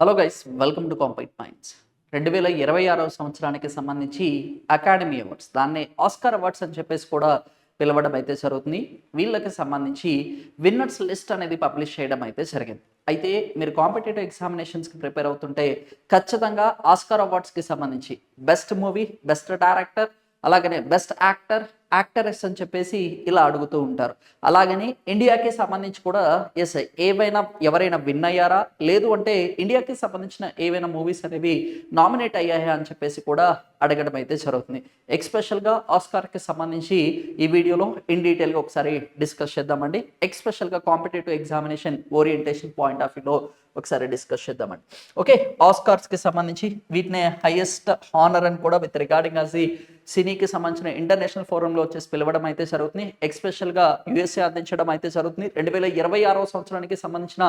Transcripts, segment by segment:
Hello guys, welcome to compete minds. 2026 సంవత్సరానికి సంబంధించి academy awards, దాన్నే ఆస్కార్ అవార్డ్స్ అని చెప్పేసి కూడా పిలవడం అయితే జరుగుతుంది. వీళ్ళకి సంబంధించి విన్నర్స్ లిస్ట్ అనేది పబ్లిష్ చేయడం అయితే జరిగింది. అయితే మీరు కాంపిటేటివ్ ఎగ్జామినేషన్స్కి ప్రిపేర్ అవుతుంటే ఖచ్చితంగా ఆస్కార్ అవార్డ్స్కి సంబంధించి బెస్ట్ మూవీ, బెస్ట్ డైరెక్టర్, అలాగనే బెస్ట్ యాక్టర్, యాక్టరెస్ అని చెప్పేసి ఇలా అడుగుతూ ఉంటారు. అలాగని ఇండియాకి సంబంధించి కూడా ఏవైనా ఎవరైనా విన్ అయ్యారా, లేదు అంటే ఇండియాకి సంబంధించిన ఏవైనా మూవీస్ అనేవి నామినేట్ అయ్యాయా అని చెప్పేసి కూడా అడగడం అయితే జరుగుతుంది. ఎక్స్పెషల్గా ఆస్కార్కి సంబంధించి ఈ వీడియోలో ఇన్ డీటెయిల్గా ఒకసారి డిస్కస్ చేద్దామండి. ఎక్స్పెషల్గా competitive examination orientation point of వ్యూలో ఒకసారి డిస్కస్ చేద్దామండి. ఓకే, ఆస్కార్స్కి సంబంధించి వీటిని హైయెస్ట్ హానర్ అని కూడా విత్ రిగార్డింగ్ యాజ్ ది సినీకి సంబంధించిన ఇంటర్నేషనల్ ఫోరంలో వచ్చేసి పిలవడం అయితే జరుగుతుంది. ఎక్స్పెషల్గా యుఎస్ఏ అందించడం అయితే జరుగుతుంది. 2026 సంవత్సరానికి సంబంధించిన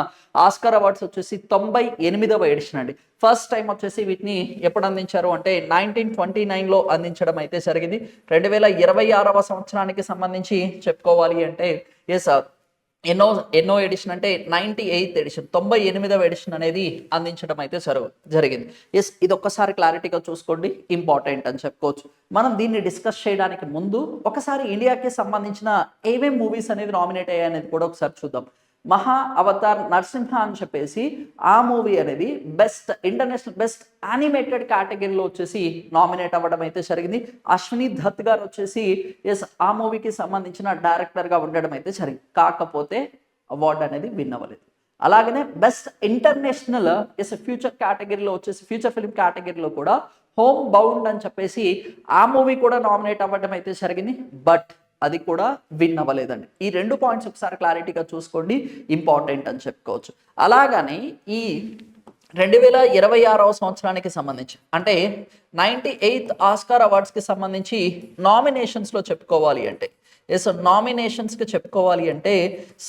ఆస్కార్ అవార్డ్స్ వచ్చేసి 98వ ఎడిషన్ అండి. ఫస్ట్ టైం వచ్చేసి వీటిని ఎప్పుడు అందించారు అంటే 1929లో అందించడం అయితే జరిగింది. 2026వ సంవత్సరానికి సంబంధించి చెప్పుకోవాలి అంటే ఎన్నో ఎడిషన్ అంటే 98th ఎడిషన్, 98వ ఎడిషన్ అనేది అందించడం అయితే జరిగింది. ఇది ఒక్కసారి క్లారిటీగా చూసుకోండి, ఇంపార్టెంట్ అని చెప్పుకోవచ్చు. మనం దీన్ని డిస్కస్ చేయడానికి ముందు ఒకసారి ఇండియాకి సంబంధించిన ఏమేం మూవీస్ అనేది నామినేట్ అయ్యాయి అనేది కూడా ఒకసారి చూద్దాం. మహా అవతార్ నరసింహ అని చెప్పేసి ఆ మూవీ అనేది ఇంటర్నేషనల్ బెస్ట్ యానిమేటెడ్ కేటగిరీలో వచ్చేసి నామినేట్ అవ్వడం అయితే జరిగింది. అశ్విని దత్ గారు వచ్చేసి ఆ మూవీకి సంబంధించిన డైరెక్టర్గా ఉండడం అయితే జరిగింది. కాకపోతే అవార్డు అనేది విన్ అవ్వలేదు. అలాగనే బెస్ట్ ఇంటర్నేషనల్ ఫ్యూచర్ కేటగిరీలో వచ్చేసి ఫ్యూచర్ ఫిల్మ్ కేటగిరీలో కూడా హోమ్ బౌండ్ అని చెప్పేసి ఆ మూవీ కూడా నామినేట్ అవ్వడం అయితే జరిగింది. బట్ అది కూడా విన్ అవ్వలేదండి. ఈ 2 పాయింట్స్ ఒకసారి క్లారిటీగా చూసుకోండి, ఇంపార్టెంట్ అని చెప్పుకోవచ్చు. అలాగని ఈ 2026వ సంవత్సరానికి సంబంధించి అంటే 98th ఆస్కార్ అవార్డ్స్కి సంబంధించి నామినేషన్స్లో చెప్పుకోవాలి అంటే నామినేషన్స్కి చెప్పుకోవాలి అంటే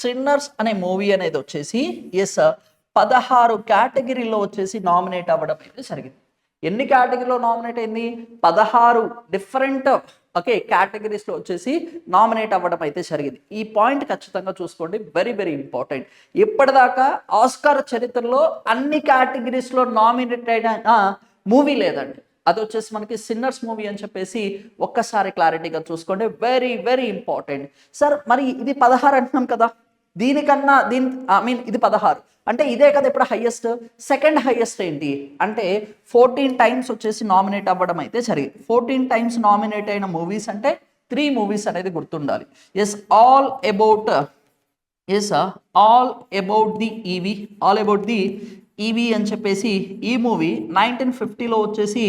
సిన్నర్స్ అనే మూవీ అనేది వచ్చేసి 16 కేటగిరీలో వచ్చేసి నామినేట్ అవ్వడం అయితే జరిగింది. ఎన్ని కేటగిరీలో నామినేట్ అయింది? 16 డిఫరెంట్ కేటగిరీస్లో వచ్చేసి నామినేట్ అవ్వడం అయితే జరిగింది. ఈ పాయింట్ ఖచ్చితంగా చూసుకోండి, వెరీ వెరీ ఇంపార్టెంట్. ఇప్పటిదాకా ఆస్కార్ చరిత్రలో అన్ని కేటగిరీస్లో నామినేట్ అయిన మూవీ లేదండి. అది వచ్చేసి మనకి సిన్నర్స్ మూవీ అని చెప్పేసి ఒక్కసారి క్లారిటీగా చూసుకోండి, వెరీ వెరీ ఇంపార్టెంట్. సార్ మరి ఇది 16 అంటున్నాం కదా, ఇది 16 అంటే ఇదే కదా ఇప్పుడు హైయెస్ట్. సెకండ్ హైయెస్ట్ ఏంటి అంటే 14 టైమ్స్ వచ్చేసి నామినేట్ అవ్వడం అయితే జరిగింది. 14 టైమ్స్ నామినేట్ అయిన మూవీస్ అంటే 3 మూవీస్ అనేది గుర్తుండాలి. ఆల్ అబౌట్ ది ఈవీ అని చెప్పేసి ఈ మూవీ 1950లో వచ్చేసి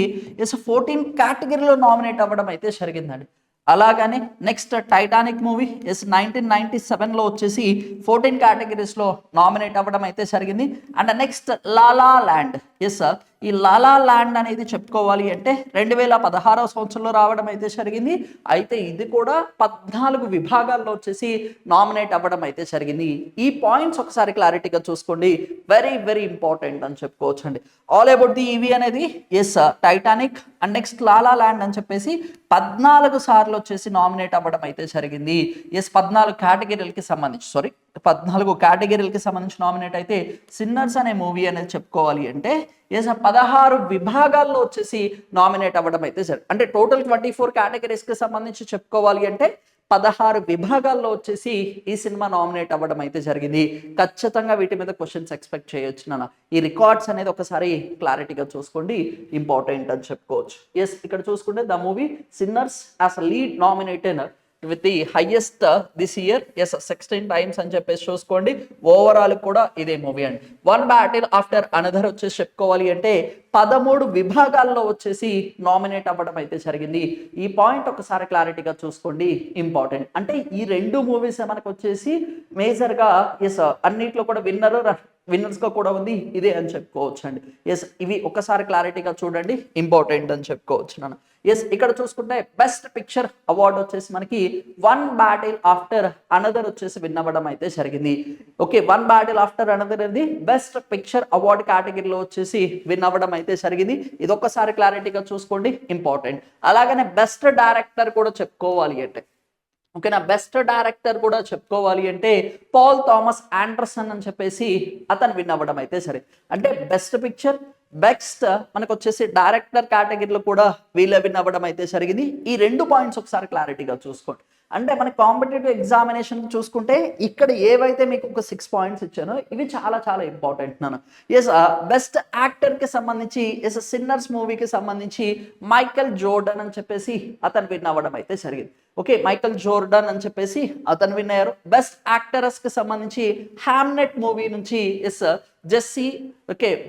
14 కేటగిరీలో నామినేట్ అవ్వడం అయితే జరిగిందండి. అలాగని నెక్స్ట్ టైటానిక్ మూవీ 1997లో వచ్చేసి 14 కేటగిరీస్లో నామినేట్ అవ్వడం అయితే జరిగింది. అండ్ నెక్స్ట్ లాలా ల్యాండ్, ఈ లాలా ల్యాండ్ అనేది చెప్పుకోవాలి అంటే 2016వ సంవత్సరంలో రావడం అయితే జరిగింది. అయితే ఇది కూడా 14 విభాగాల్లో వచ్చేసి నామినేట్ అవ్వడం అయితే జరిగింది. ఈ పాయింట్స్ ఒకసారి క్లారిటీగా చూసుకోండి, వెరీ వెరీ ఇంపార్టెంట్ అని చెప్పుకోవచ్చు అండి. ఆల్ అబౌట్ ది ఈవీ అనేది Titanic and next La La Land అని చెప్పేసి 14 సార్లు వచ్చేసి నామినేట్ అవ్వడం అయితే జరిగింది. 14 కేటగిరీలకి సంబంధించి 14 కేటగిరీలకి సంబంధించి నామినేట్ అయితే సిన్నర్స్ అనే మూవీ అనేది చెప్పుకోవాలి అంటే 16 విభాగాల్లో వచ్చేసి నామినేట్ అవ్వడం అయితే జరిగింది. అంటే టోటల్ 24 కేటగిరీస్కి సంబంధించి చెప్పుకోవాలి అంటే 16 విభాగాల్లో వచ్చేసి ఈ సినిమా నామినేట్ అవ్వడం అయితే జరిగింది. ఖచ్చితంగా వీటి మీద క్వశ్చన్స్ ఎక్స్పెక్ట్ చేయొచ్చు నాన్న. ఈ రికార్డ్స్ అనేది ఒకసారి క్లారిటీగా చూసుకోండి, ఇంపార్టెంట్ అని చెప్పుకోవచ్చు. ఇక్కడ చూసుకుంటే the movie sinners as a lead nominated with the highest this year 16 times అని చెప్పేసి చూసుకోండి. ఓవరాల్ కూడా ఇదే మూవీ అండి. వన్ బ్యాటిల్ ఆఫ్టర్ అనదర్ వచ్చేసి చెప్పుకోవాలి అంటే 13 విభాగాల్లో వచ్చేసి నామినేట్ అవ్వడం అయితే జరిగింది. ఈ పాయింట్ ఒకసారి క్లారిటీగా చూసుకోండి, ఇంపార్టెంట్. అంటే ఈ 2 మూవీస్ మనకు వచ్చేసి మేజర్గా అన్నిట్లో కూడా విన్నర్స్గా కూడా ఉంది ఇదే అని చెప్పుకోవచ్చు అండి. ఇవి ఒకసారి క్లారిటీగా చూడండి, ఇంపార్టెంట్ అని చెప్పుకోవచ్చు నాన్న. ఇక్కడ చూసుకుంటే బెస్ట్ పిక్చర్ అవార్డు వచ్చేసి మనకి వన్ బ్యాటిల్ ఆఫ్టర్ అనదర్ వచ్చేసి విన్ అవ్వడం అయితే జరిగింది. వన్ బ్యాటిల్ ఆఫ్టర్ అనదర్ అనేది బెస్ట్ పిక్చర్ అవార్డు కేటగిరీలో వచ్చేసి విన్ అవ్వడం అయితే జరిగింది. ఇది ఒక్కసారి క్లారిటీగా చూసుకోండి, ఇంపార్టెంట్. అలాగనే బెస్ట్ డైరెక్టర్ కూడా చెప్పుకోవాలి అంటే ఓకేనా. బెస్ట్ డైరెక్టర్ కూడా చెప్పుకోవాలి అంటే పాల్ థామస్ ఆండర్సన్ అని చెప్పేసి అతను విన్ అవ్వడం అయితే సరే. అంటే బెస్ట్ పిక్చర్, బెస్ట్ మనకు వచ్చేసి డైరెక్టర్ కేటగిరీలో కూడా వీళ్ళ విన్ అవ్వడం అయితే జరిగింది. ఈ 2 పాయింట్స్ ఒకసారి క్లారిటీగా చూసుకోండి. అంటే మన కాంపిటేటివ్ ఎగ్జామినేషన్ చూసుకుంటే ఇక్కడ ఏవైతే మీకు ఒక 6 పాయింట్స్ ఇచ్చానో ఇవి చాలా చాలా ఇంపార్టెంట్ నాన్న. ఎస్ బెస్ట్ యాక్టర్కి సంబంధించి సిన్నర్స్ మూవీకి సంబంధించి మైకెల్ జోర్డన్ అని చెప్పేసి అతను విన్ అవ్వడం అయితే జరిగింది. ఓకే, మైకెల్ జోర్డన్ అని చెప్పేసి అతను విన్ అయ్యారు. బెస్ట్ యాక్టరస్కి సంబంధించి హ్యామ్నెట్ మూవీ నుంచి జెస్సీ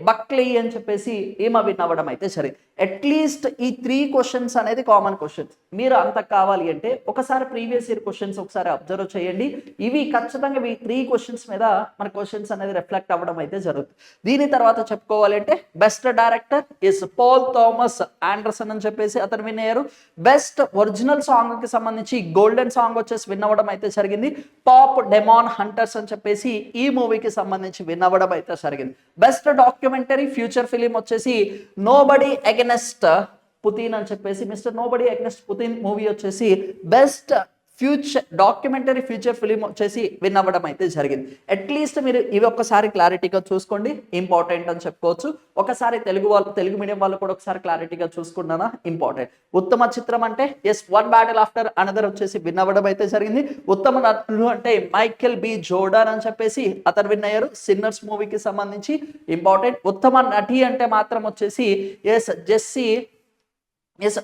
బక్లీ అని చెప్పేసి ఈమె విన్ అవ్వడం అయితే సరే. అట్లీస్ట్ ఈ 3 క్వశ్చన్స్ అనేది కామన్ క్వశ్చన్స్. మీరు అంత కావాలి అంటే ఒకసారి ప్రీవియస్ ఇయర్ క్వశ్చన్స్ ఒకసారి అబ్జర్వ్ చేయండి. ఇవి ఖచ్చితంగా ఈ 3 క్వశ్చన్స్ మీద మన క్వశ్చన్స్ అనేది రిఫ్లెక్ట్ అవ్వడం అయితే జరుగుతుంది. దీని తర్వాత చెప్పుకోవాలి అంటే best director Paul Thomas Anderson అని చెప్పేసి అతను విన్ అయ్యారు. బెస్ట్ ఒరిజినల్ సాంగ్ కి సంబంధించి గోల్డెన్ సాంగ్ వచ్చేసి విన్ అవ్వడం అయితే జరిగింది. పాప్ డెమాన్ హంటర్స్ అని చెప్పేసి ఈ మూవీకి సంబంధించి విన్ అవ్వడం అయితే జరిగింది. బెస్ట్ డాక్యుమెంటరీ ఫ్యూచర్ ఫిలిం వచ్చేసి నోబడీ అగెనెస్ట్ పుతిన్ అని చెప్పేసి mister nobody against Putin movie వచ్చేసి బెస్ట్ డాక్యుమెంటరీ ఫ్యూచర్ ఫిలిం వచ్చేసి విన్ అవ్వడం అయితే జరిగింది. అట్లీస్ట్ మీరు ఇవి ఒక్కసారి క్లారిటీగా చూసుకోండి, ఇంపార్టెంట్ అని చెప్పుకోవచ్చు. ఒకసారి తెలుగు మీడియం వాళ్ళు కూడా ఒకసారి క్లారిటీగా చూసుకున్నానా ఇంపార్టెంట్. ఉత్తమ చిత్రం అంటే వన్ బ్యాటిల్ ఆఫ్టర్ అనదర్ వచ్చేసి విన్ అవ్వడం అయితే జరిగింది. ఉత్తమ నటుడు అంటే మైకెల్ బి జోర్డాన్ అని చెప్పేసి అతను విన్ అయ్యారు సిన్నర్స్ మూవీకి సంబంధించి, ఇంపార్టెంట్. ఉత్తమ నటి అంటే మాత్రం వచ్చేసి జెస్సీ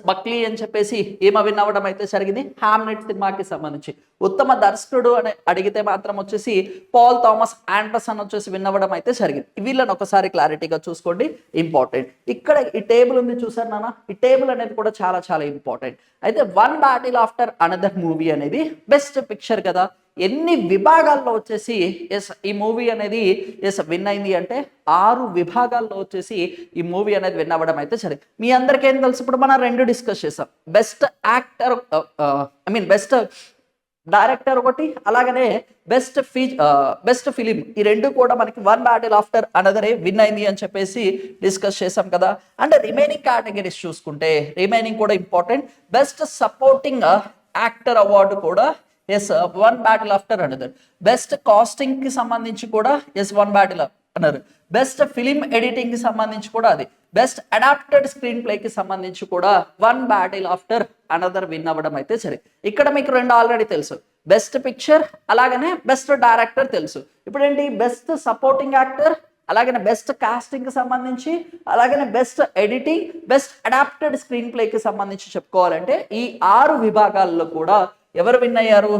బక్లీ అని చెప్పేసి ఈమె విన్ అవ్వడం అయితే జరిగింది హ్యామ్నెట్ సినిమాకి సంబంధించి. ఉత్తమ దర్శకుడు అని అడిగితే మాత్రం వచ్చేసి పాల్ థామస్ ఆండర్సన్ వచ్చేసి విన్ అవ్వడం అయితే జరిగింది. వీళ్ళని ఒకసారి క్లారిటీగా చూసుకోండి, ఇంపార్టెంట్. ఇక్కడ ఈ టేబుల్ ఉంది చూసారు నాన్న, ఈ టేబుల్ అనేది కూడా చాలా చాలా ఇంపార్టెంట్. అయితే one battle after another movie అనేది బెస్ట్ పిక్చర్ కదా. ఎన్ని విభాగాల్లో వచ్చేసి ఈ మూవీ అనేది విన్ అయింది అంటే 6 విభాగాల్లో వచ్చేసి ఈ మూవీ అనేది విన్ అవ్వడం అయితే సరే. మీ అందరికీ ఏం తెలుసు, ఇప్పుడు మనం 2 డిస్కస్ చేసాం. బెస్ట్ యాక్టర్ బెస్ట్ డైరెక్టర్ ఒకటి, అలాగనే బెస్ట్ ఫిలిం, ఈ 2 కూడా మనకి వన్ బ్యాటిల్ ఆఫ్టర్ అనదరే విన్ అయింది అని చెప్పేసి డిస్కస్ చేసాం కదా. అంటే రిమైనింగ్ కేటగిరీస్ చూసుకుంటే రిమైనింగ్ కూడా important. Best supporting actor award కూడా one battle after another. Best casting కి సంబంధించి కూడా one battle another. Best film editing కి సంబంధించి కూడా అది. బెస్ట్ అడాప్టెడ్ స్క్రీన్ ప్లే కి సంబంధించి కూడా one battle after another win అవ్వడం అయితే సరే. ఇక్కడ మీకు 2 ఆల్రెడీ తెలుసు, బెస్ట్ పిక్చర్ అలాగనే బెస్ట్ డైరెక్టర్ తెలుసు. ఇప్పుడు ఏంటి, బెస్ట్ సపోర్టింగ్ యాక్టర్, అలాగనే బెస్ట్ కాస్టింగ్ కి సంబంధించి, అలాగనే best editing, best adapted screenplay కి సంబంధించి చెప్పుకోవాలంటే ఈ 6 విభాగాల్లో కూడా ఎవరు విన్ అయ్యారు,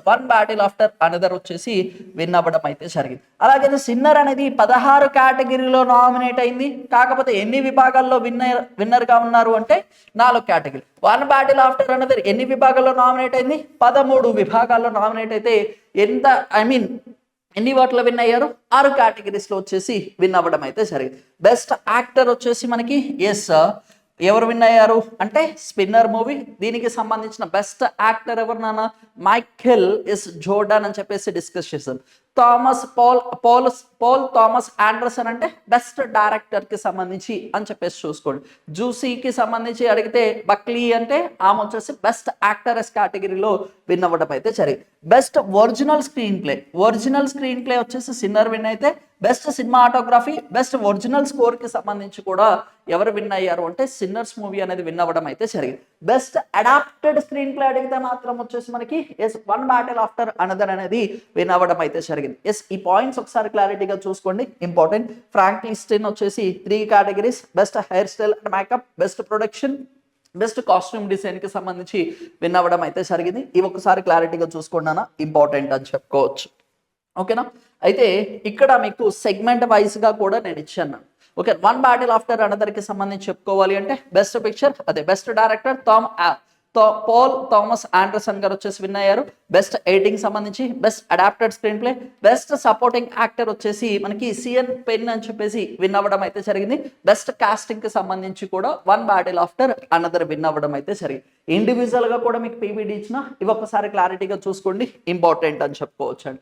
వన్ బ్యాటిల్ ఆఫ్టర్ అనదర్ వచ్చేసి విన్ అవ్వడం అయితే జరిగింది. అలాగే సిన్నర్ అనేది 16 కేటగిరీలో నామినేట్ అయింది. కాకపోతే ఎన్ని విభాగాల్లో విన్నర్ గా ఉన్నారు అంటే 4 category. One battle after another ఎన్ని విభాగాల్లో నామినేట్ అయింది, 13 విభాగాల్లో నామినేట్ అయితే ఎన్ని వాటిలో విన్ అయ్యారు, 6 కేటగిరీస్ లో వచ్చేసి విన్ అవ్వడం అయితే జరిగింది. బెస్ట్ యాక్టర్ వచ్చేసి మనకి ఎవరు విన్ అయ్యారు అంటే స్పిన్నర్ మూవీ. దీనికి సంబంధించిన బెస్ట్ యాక్టర్ ఎవరు నాన్న, మైకెల్ జోర్డాన్ అని చెప్పేసి డిస్కస్ చేశాం. పాల్ థామస్ ఆండర్సన్ అంటే బెస్ట్ డైరెక్టర్ కి సంబంధించి అని చెప్పేసి చూసుకోండి. జూసీకి సంబంధించి అడిగితే బక్లీ అంటే ఆమె వచ్చేసి బెస్ట్ యాక్టరెస్ కేటగిరీలో విన్ అవ్వడం అయితే జరిగింది. బెస్ట్ ఒరిజినల్ స్క్రీన్ ప్లే వచ్చేసి సిన్నర్ విన్ అయితే, best cinematography, best original score కి సంబంధించి కూడా ఎవరు విన్ అయ్యారు అంటే సిన్నర్స్ మూవీ అనేది విన్ అవ్వడం అయితే జరిగింది. బెస్ట్ అడాప్టెడ్ స్క్రీన్ ప్లే అడిగితే మాత్రం వచ్చేసి మనకి వన్ బ్యాటిల్ ఆఫ్టర్ అనదర్ అనేది విన్ అవ్వడం అయితే జరిగింది. ఈ పాయింట్స్ ఒకసారి క్లారిటీగా చూసుకోండి, ఇంపార్టెంట్. ఫ్రాంక్లిస్టన్ వచ్చేసి 3 categories, best hair style and makeup, best production, best costume design కి సంబంధించి విన్ అవ్వడం అయితే జరిగింది. ఇవి ఒకసారి క్లారిటీగా చూసుకోండి, ఇంపార్టెంట్ అని చెప్పుకోవచ్చు. ఓకేనా. అయితే ఇక్కడ మీకు సెగ్మెంట్ వైజ్ గా కూడా నేను ఇచ్చాను. Okay, one battle after another కి సంబంధించి చెప్పుకోవాలి అంటే బెస్ట్ పిక్చర్ అదే best director Paul Thomas Anderson గారు వచ్చేసి విన్ అయ్యారు. బెస్ట్ ఎడిటింగ్ సంబంధించి best adapted screenplay, best supporting actor వచ్చేసి మనకి సిఎన్ పెన్ అని చెప్పేసి విన్ అవ్వడం అయితే జరిగింది. బెస్ట్ కాస్టింగ్ కి సంబంధించి కూడా one battle after another win అవ్వడం అయితే జరిగింది. ఇండివిజువల్ గా కూడా మీకు పీబీడీ ఇచ్చిన ఇవి ఒకసారి క్లారిటీగా చూసుకోండి, ఇంపార్టెంట్ అని చెప్పుకోవచ్చు అండి.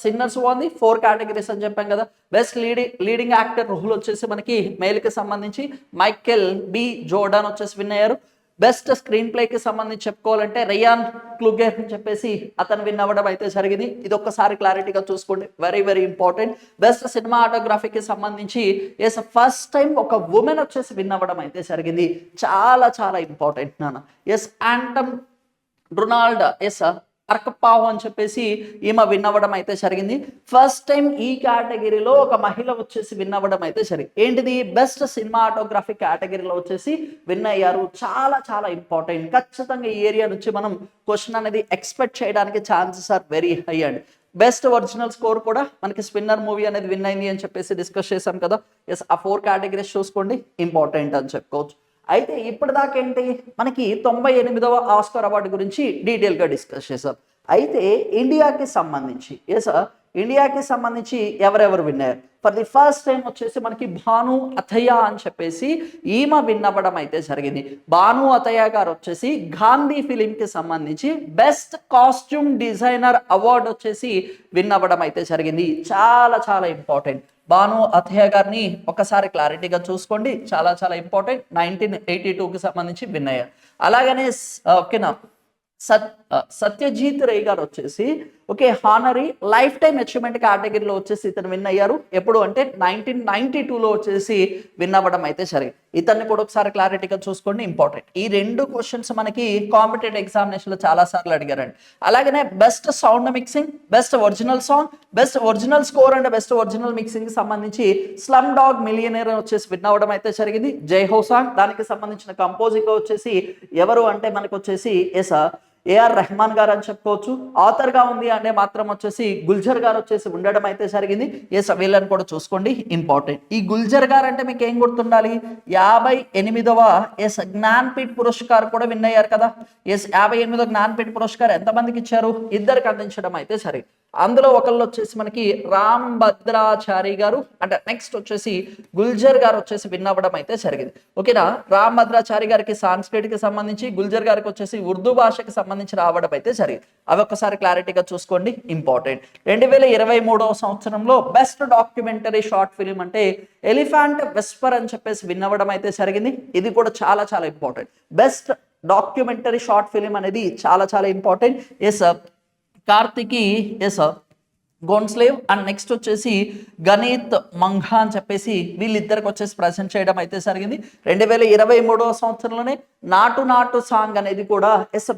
సిన్నర్స్ బాగుంది, 4 కేటగిరీస్ అని చెప్పాం కదా. బెస్ట్ లీడింగ్ యాక్టర్ రోల్ వచ్చేసి మనకి మేల్ కి సంబంధించి మైకెల్ బి జోర్డాన్ వచ్చేసి విన్ అయ్యారు. బెస్ట్ స్క్రీన్ ప్లేకి సంబంధించి చెప్పుకోవాలంటే రియాన్ క్లూగర్ అని చెప్పేసి అతను విన్ అవ్వడం అయితే జరిగింది. ఇది ఒక్కసారి క్లారిటీగా చూసుకోండి, వెరీ వెరీ ఇంపార్టెంట్. బెస్ట్ సినిమాటోగ్రఫీకి సంబంధించి ఎస్ ఫస్ట్ టైం ఒక ఉమెన్ వచ్చేసి విన్ అవ్వడం అయితే జరిగింది. చాలా చాలా ఇంపార్టెంట్ నాన్న. ఎస్ యాంటమ్ రొనాల్డ్ ఎస్ అర్కపావ్ అని చెప్పేసి ఈమె విన్ అవ్వడం అయితే జరిగింది. ఫస్ట్ టైం ఈ కేటగిరీలో ఒక మహిళ వచ్చేసి విన్ అవ్వడం అయితే జరిగింది. ఏంటిది? బెస్ట్ సినిమాటోగ్రఫీ కేటగిరీలో వచ్చేసి విన్ అయ్యారు. చాలా చాలా ఇంపార్టెంట్. ఖచ్చితంగా ఈ ఏరియా నుంచి మనం క్వశ్చన్ అనేది ఎక్స్పెక్ట్ చేయడానికి chances are very high and best original score కూడా మనకి స్పిన్నర్ మూవీ అనేది విన్ అయింది అని చెప్పేసి డిస్కస్ చేశాం కదా. ఎస్ ఆ 4 కేటగిరీస్ చూసుకోండి, ఇంపార్టెంట్ అని చెప్పుకోవచ్చు. అయితే ఇప్పటిదాకా ఏంటి మనకి 98వ ఆస్కార్ అవార్డు గురించి డీటెయిల్గా డిస్కస్ చేసాం. అయితే ఇండియాకి సంబంధించి ఎవరెవరు విన్నారు? ఫర్ ది ఫస్ట్ టైం వచ్చేసి మనకి భాను అథయ్య అని చెప్పేసి ఈమె విన్ అవ్వడం అయితే జరిగింది. భాను అథయ్య గారు వచ్చేసి గాంధీ ఫిలింకి సంబంధించి బెస్ట్ కాస్ట్యూమ్ డిజైనర్ అవార్డు వచ్చేసి విన్ అవ్వడం అయితే జరిగింది. చాలా చాలా ఇంపార్టెంట్. భాను అథయ్య గారిని ఒకసారి క్లారిటీగా చూసుకోండి, చాలా చాలా ఇంపార్టెంట్. 1982కి సంబంధించి విన్ అయ్యారు. అలాగనే ఓకేనా సత్యజీత్ రే గారు వచ్చేసి okay honorary life time achievement కేటగిరీలో వచ్చేసి ఇతను విన్ అయ్యారు. ఎప్పుడు అంటే 1992లో వచ్చేసి విన్ అవ్వడం అయితే సరే. ఇతన్ని కూడా ఒకసారి క్లారిటీగా చూసుకోండి, ఇంపార్టెంట్. ఈ 2 క్వశ్చన్స్ మనకి కాంపిటేటివ్ ఎగ్జామినేషన్లో చాలా సార్లు అడిగారండి. అలాగనే best sound mixing, best original song, best original score and best original mixing కి సంబంధించి స్లమ్ డాగ్ మిలియనర్ వచ్చేసి విన్ అవ్వడం అయితే జరిగింది. జై హో సాంగ్ దానికి సంబంధించిన కంపోజింగ్ వచ్చేసి ఎవరు అంటే మనకు వచ్చేసి ఏఆర్ రెహమాన్ గారు అని చెప్పుకోవచ్చు. ఆథర్ గా ఉంది అంటే మాత్రం వచ్చేసి గుల్జర్ గారు వచ్చేసి ఉండడం అయితే జరిగింది. వీళ్ళని కూడా చూసుకోండి, ఇంపార్టెంట్. ఈ గుల్జర్ గారు అంటే మీకు ఏం గుర్తుండాలి? 58వ జ్ఞాన్పీఠ్ పురస్కార్ కూడా విన్ అయ్యారు కదా. 58వ జ్ఞాన్పీఠ్ పురస్కార్ ఎంతమందికి ఇచ్చారు? 2కి అందించడం అయితే జరిగింది. అందులో ఒకళ్ళు వచ్చేసి మనకి రామ్ భద్రాచారి గారు అంటే నెక్స్ట్ వచ్చేసి గుల్జర్ గారు వచ్చేసి విన్ అవ్వడం అయితే జరిగింది. ఓకేనా? రామ్ భద్రాచారి గారికి సాంస్క్రిట్ కి సంబంధించి, గుల్జర్ గారికి వచ్చేసి ఉర్దూ భాషకి సంబంధించి రావడం అయితే జరిగింది. అవి ఒకసారి క్లారిటీగా చూసుకోండి, ఇంపార్టెంట్. 2023వ సంవత్సరంలో బెస్ట్ డాక్యుమెంటరీ షార్ట్ ఫిలిం అంటే ఎలిఫెంట్ విస్పర్ అని చెప్పేసి విన్ అవ్వడం అయితే జరిగింది. ఇది కూడా చాలా చాలా important. Best documentary short film అనేది చాలా చాలా ఇంపార్టెంట్. కార్తికి గోన్స్లేవ్ అండ్ నెక్స్ట్ వచ్చేసి గణిత్ మంఘా అని చెప్పేసి వీళ్ళిద్దరికి వచ్చేసి ప్రజెంట్ చేయడం అయితే జరిగింది. 2023వ సంవత్సరంలోనే నాటు నాటు సాంగ్ అనేది కూడా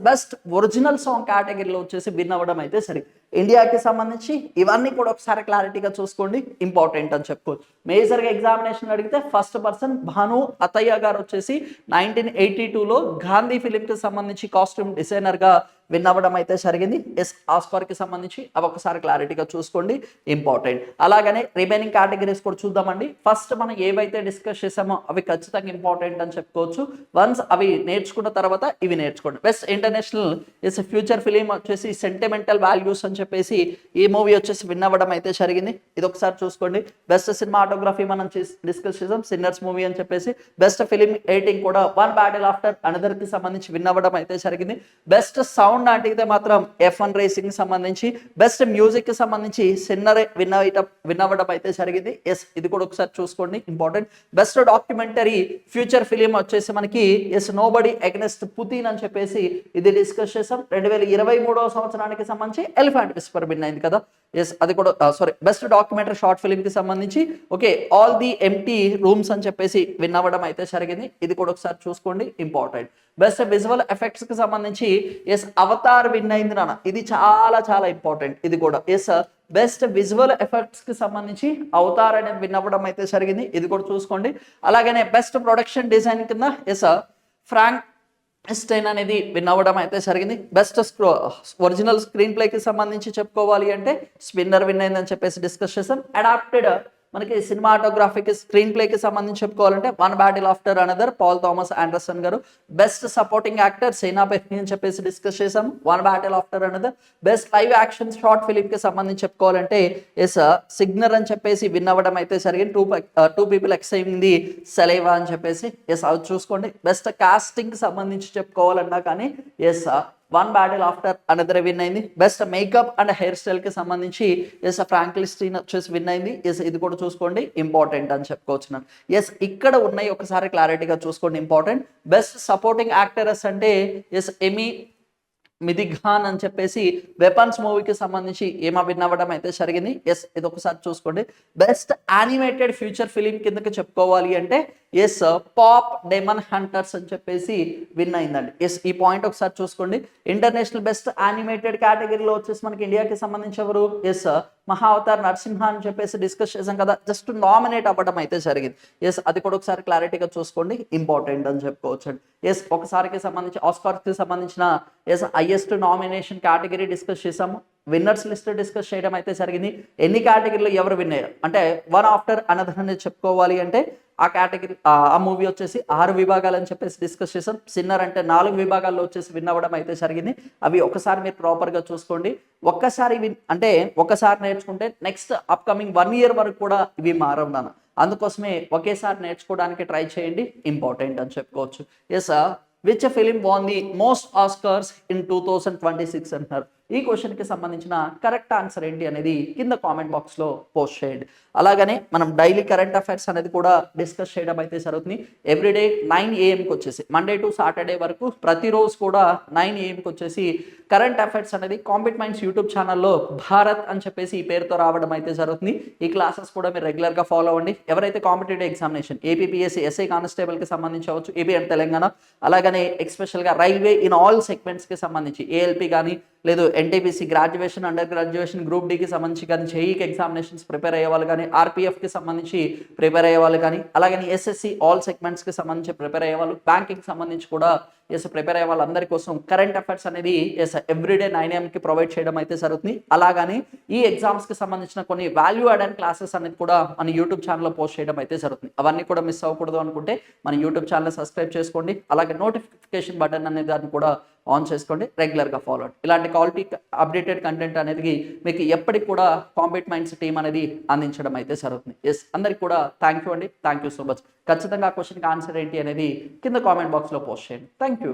బెస్ట్ ఒరిజినల్ సాంగ్ కేటగిరీలో వచ్చేసి విన్ అవ్వడం అయితే సరే. ఇండియాకి సంబంధించి ఇవన్నీ కూడా ఒకసారి క్లారిటీగా చూసుకోండి, ఇంపార్టెంట్ అని చెప్పుకోవచ్చు. మేజర్గా ఎగ్జామినేషన్ అడిగితే ఫస్ట్ పర్సన్ భాను అథయ్య గారు వచ్చేసి 1982లో గాంధీ ఫిలింకి సంబంధించి కాస్ట్యూమ్ డిజైనర్గా విన్ అవ్వడం అయితే జరిగింది. ఆస్కార్కి సంబంధించి అవి ఒకసారి క్లారిటీగా చూసుకోండి, ఇంపార్టెంట్. అలాగనే రిమైనింగ్ కేటగిరీస్ కూడా చూద్దామండి. ఫస్ట్ మనం ఏవైతే డిస్కస్ చేసామో అవి ఖచ్చితంగా ఇంపార్టెంట్ అని చెప్పుకోవచ్చు. వన్స్ అవి నేర్చుకున్న తర్వాత ఇవి నేర్చుకోండి. బెస్ట్ ఇంటర్నేషనల్ ఫ్యూచర్ ఫిలిం వచ్చేసి సెంటిమెంటల్ వాల్యూస్ అని చెప్పేసి ఈ మూవీ వచ్చేసి విన్ అవ్వడం అయితే జరిగింది. ఇది ఒకసారి చూసుకోండి. బెస్ట్ సినిమాటోగ్రఫీ మనం డిస్కస్ చేసాం, సిన్నర్స్ మూవీ అని చెప్పేసి. బెస్ట్ ఫిలిం ఎడిటింగ్ కూడా వన్ బ్యాటిల్ ఆఫ్టర్ అనదర్ కి సంబంధించి విన్ అవ్వడం అయితే జరిగింది. బెస్ట్ సౌండ్ అడిగితే మాత్రం F1 రేసింగ్ సంబంధించి. బెస్ట్ మ్యూజిక్ కి సంబంధించి సిన్నర్ విన్ అవ్వడం అయితే జరిగింది. ఇది కూడా ఒకసారి చూసుకోండి, important. Best documentary future film వచ్చేసి మనకి నోబడీ అగెన్స్ట్ పుతిన్ అని చెప్పేసి ఇది డిస్కస్ చేసాం. 2023వ సంవత్సరానికి సంబంధించి ఎలిఫెంట్ విస్పర్ విన్ అయింది కదా. అది కూడా బెస్ట్ డాక్యుమెంటరీ షార్ట్ ఫిలిం కి సంబంధించి okay all the empty rooms అని చెప్పేసి విన్ అవ్వడం అయితే జరిగింది. ఇది కూడా ఒకసారి చూసుకోండి, ఇంపార్టెంట్. బెస్ట్ విజువల్ ఎఫెక్ట్స్ కి సంబంధించి అవతార్ విన్ అయింది నాన్న. ఇది చాలా చాలా ఇంపార్టెంట్. ఇది కూడా బెస్ట్ విజువల్ ఎఫెక్ట్స్ కి సంబంధించి అవతార్ అనేది విన్ అవ్వడం అయితే జరిగింది. ఇది కూడా చూసుకోండి. అలాగనే బెస్ట్ ప్రొడక్షన్ డిజైన్ కింద ఫ్రాంక్ స్టైన్ అనేది విన్ అవ్వడం అయితే జరిగింది. బెస్ట్ ఒరిజినల్ స్క్రీన్ ప్లేకి సంబంధించి చెప్పుకోవాలి అంటే స్పిన్నర్ విన్ అయిందని చెప్పేసి డిస్కస్ చేసాం. అడాప్టెడ్ మనకి సినిమాటోగ్రఫీకి స్క్రీన్ ప్లేకి సంబంధించి చెప్పుకోవాలంటే one battle after another Paul Thomas Anderson గారు. బెస్ట్ సపోర్టింగ్ యాక్టర్ సేనా బెహ్నీ అని చెప్పేసి డిస్కస్ చేసాం, one battle after another. Best live action short film కి సంబంధించి చెప్పుకోవాలంటే సిగ్నర్ అని చెప్పేసి విన్ అవ్వడం అయితే జరిగింది. టూ పీపుల్ ఎక్సైంది సెలైవా అని చెప్పేసి అది చూసుకోండి. బెస్ట్ కాస్టింగ్ కి సంబంధించి చెప్పుకోవాలన్నా కానీ one battle after another win అయింది. బెస్ట్ మేకప్ అండ్ హెయిర్ స్టైల్కి సంబంధించి ఎస్ ఫ్రాంక్లిస్టీన్ వచ్చేసి విన్ అయింది. ఎస్ ఇది కూడా చూసుకోండి ఇంపార్టెంట్ అని చెప్పుకోవచ్చు నేను. ఎస్ ఇక్కడ ఉన్నాయి ఒకసారి క్లారిటీగా చూసుకోండి ఇంపార్టెంట్. బెస్ట్ సపోర్టింగ్ యాక్టరస్ అంటే ఎస్ ఎమీ మిదిఘాన్ అని చెప్పేసి వెపన్స్ మూవీకి సంబంధించి ఏమో విన్ అవ్వడం అయితే జరిగింది. ఎస్ ఇది ఒకసారి చూసుకోండి. బెస్ట్ యానిమేటెడ్ ఫ్యూచర్ ఫిలిం కిందకి చెప్పుకోవాలి అంటే ఎస్ పాప్ డెమన్ హంటర్స్ అని చెప్పేసి విన్ అయిందండి. ఎస్ ఈ పాయింట్ ఒకసారి చూసుకోండి. ఇంటర్నేషనల్ బెస్ట్ యానిమేటెడ్ కేటగిరీలో వచ్చేసి మనకి ఇండియాకి సంబంధించి ఎవరు ఎస్ మహావతార్ నరసింహ అని చెప్పేసి డిస్కస్ చేసాం కదా, జస్ట్ నామినేట్ అవ్వడం అయితే జరిగింది. ఎస్ అది కూడా ఒకసారి క్లారిటీగా చూసుకోండి ఇంపార్టెంట్ అని చెప్పుకోవచ్చు. ఎస్ ఒకసారికి సంబంధించి ఆస్కార్కి సంబంధించిన ఎస్ హైయెస్ట్ నామినేషన్ కేటగిరీ డిస్కస్ చేసాము. విన్నర్స్ లిస్ట్ డిస్కస్ చేయడం అయితే జరిగింది. ఎన్ని కేటగిరీలో ఎవరు విన్ అయ్యారు అంటే వన్ ఆఫ్టర్ అనదర్ అనేది చెప్పుకోవాలి అంటే ఆ కేటగిరీ ఆ మూవీ వచ్చేసి 6 విభాగాలు అని చెప్పేసి డిస్కస్ చేసాం. సిన్నర్ అంటే 4 విభాగాల్లో వచ్చేసి విన్ అవ్వడం అయితే జరిగింది. అవి ఒకసారి మీరు ప్రాపర్గా చూసుకోండి. ఒక్కసారి అంటే ఒకసారి నేర్చుకుంటే నెక్స్ట్ అప్కమింగ్ 1 year వరకు కూడా ఇవి మారవున్నాను. అందుకోసమే ఒకేసారి నేర్చుకోవడానికి ట్రై చేయండి ఇంపార్టెంట్ అని చెప్పుకోవచ్చు. Yes which film won the most Oscars in 2026 అంటున్నారు. ఈ క్వశ్చన్కి సంబంధించిన కరెక్ట్ ఆన్సర్ ఏంటి అనేది కింద కామెంట్ బాక్స్లో పోస్ట్ చేయండి. అలాగనే మనం డైలీ కరెంట్ అఫైర్స్ అనేది కూడా డిస్కస్ చేయడం అయితే జరుగుతుంది. ఎవ్రీడే 9 AM వచ్చేసి మండే టు సాటర్డే వరకు ప్రతిరోజు కూడా 9 AM వచ్చేసి కరెంట్ అఫైర్స్ అనేది కాంపిట్ మైండ్స్ యూట్యూబ్ ఛానల్లో భారత్ అని చెప్పేసి ఈ పేరుతో రావడం అయితే జరుగుతుంది. ఈ క్లాసెస్ కూడా మీరు రెగ్యులర్గా ఫాలో అవ్వండి. ఎవరైతే కాంపిటేటివ్ ఎగ్జామినేషన్ ఏపీపీఎస్సీ ఎస్ఐ కానిస్టేబుల్కి సంబంధించి అవ్వచ్చు, ఏపీ అండ్ తెలంగాణ, అలాగనే ఎక్స్పెషల్గా రైల్వే ఇన్ ఆల్ సెగ్మెంట్స్కి సంబంధించి ఏఎల్పీ కానీ లేదు NTPC graduation under graduation group డీకి సంబంధించి కానీ జేఈకి ఎగ్జామినేషన్స్ ప్రిపేర్ అయ్యే వాళ్ళు కానీ ఆర్పీఎఫ్కి సంబంధించి ప్రిపేర్ అయ్యే వాళ్ళు కానీ అలాగని ఎస్ఎస్సి ఆల్ సెగ్మెంట్స్కి సంబంధించి ప్రిపేర్ అయ్యే వాళ్ళు బ్యాంకింగ్ సంబంధించి కూడా ఎస్ ప్రిపేర్ అయ్యే వాళ్ళందరి కోసం కరెంట్ అఫైర్స్ అనేది ఎస్ ఎవ్రీడే 9 AM ప్రొవైడ్ చేయడం అయితే జరుగుతుంది. అలాగని ఈ ఎగ్జామ్స్కి సంబంధించిన కొన్ని వాల్యూ యాడెడ్ క్లాసెస్ అనేది కూడా మన యూట్యూబ్ ఛానల్లో పోస్ట్ చేయడం అయితే జరుగుతుంది. అవన్నీ కూడా మిస్ అవ్వకూడదు అనుకుంటే మన యూట్యూబ్ ఛానల్ సబ్స్క్రైబ్ చేసుకోండి. అలాగే నోటిఫికేషన్ బటన్ అనేది దాన్ని కూడా ఆన్ చేసుకోండి. రెగ్యులర్గా ఫాలో అవ్వండి. ఇలాంటి క్వాలిటీ అప్డేటెడ్ కంటెంట్ అనేది మీకు ఎప్పటికి కూడా కాంపిట్ మైండ్స్ టీమ్ అనేది అందించడం అయితే జరుగుతుంది. ఎస్ అందరికి కూడా థ్యాంక్ యూ అండి. Thank you so much. ఖచ్చితంగా ఆ క్వశ్చన్కి ఆన్సర్ ఏంటి అనేది కింద కామెంట్ బాక్స్లో పోస్ట్ చేయండి. Thank you.